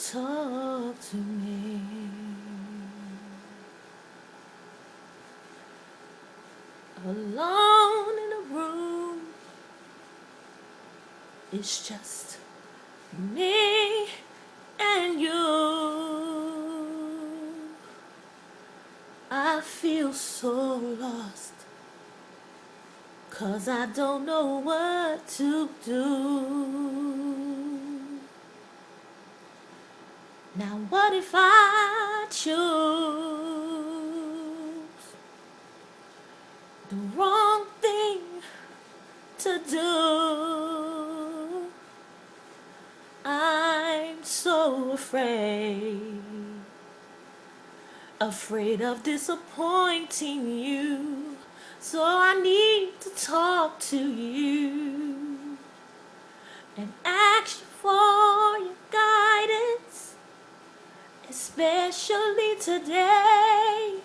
talk to me. Alone in a room, it's just me and you. I feel so lost, 'cause I don't know what to do. Now what if I choose the wrong thing to do? I'm so afraid of disappointing you. So I need to talk to you and ask you for your guidance, especially today,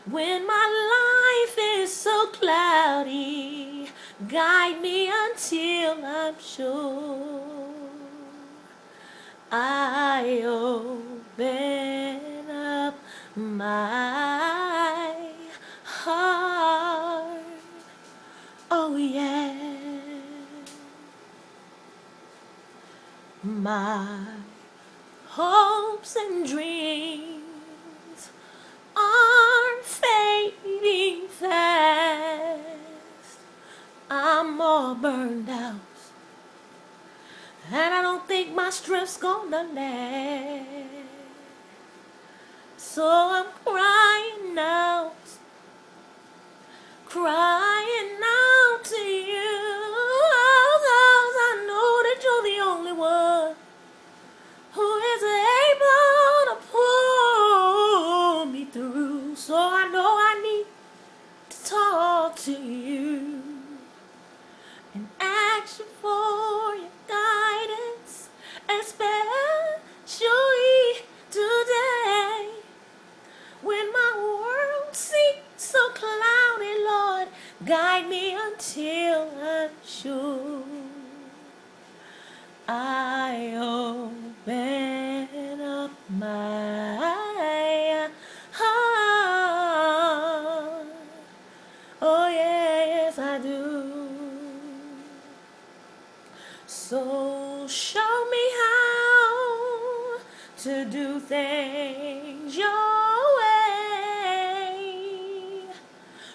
when my life is so cloudy. Guide me until I'm sure I open up my heart. Oh yeah, my hopes and dreams are fading fast. I'm all burned out, and I don't think my strength's gonna last. So I'm crying out to you, 'cause I know that you're the only one who is able to pull me through. So I know I need to talk to you and ask you for your guidance, especially today, when my world seems so cloudy. Lord, guide me until I'm sure I open up my heart. Oh yes, I do. So show me how to do things your way.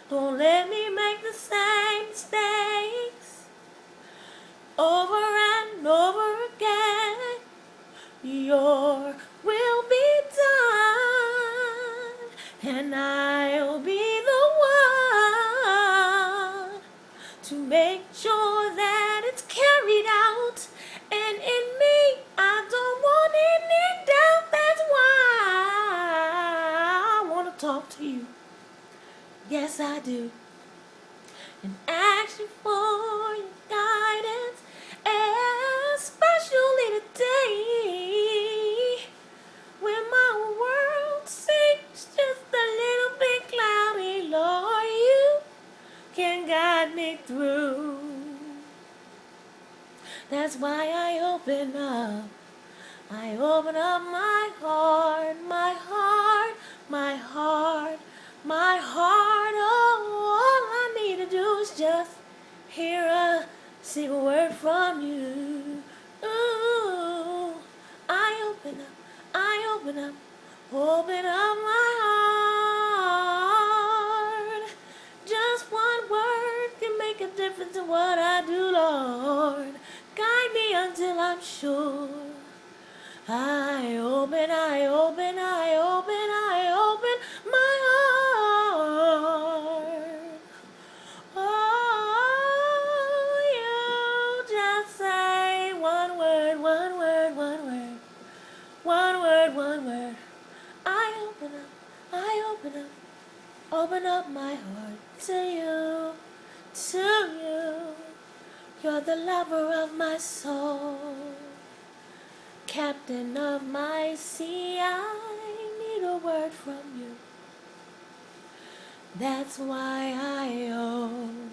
Don't let me make the same mistakes over and over again. Your will be done, and I'll be the one to make sure that it's carried out. And in me, I don't want any doubt. That's why I want to talk to you. Yes, I do. And ask you for your guidance, especially today, when my world seems just a little bit cloudy. Lord, you can guide me through. That's why I open up my heart, my heart, my heart, my heart. Oh, all I need to do is just hear a single word from you. Ooh, I open up my heart. Just one word can make a difference in what I do, Lord. Guide me until I'm sure I open my heart. Oh, you just say one word. I open up my heart to you. You're the lover of my soul, captain of my sea. I need a word from you. That's why I open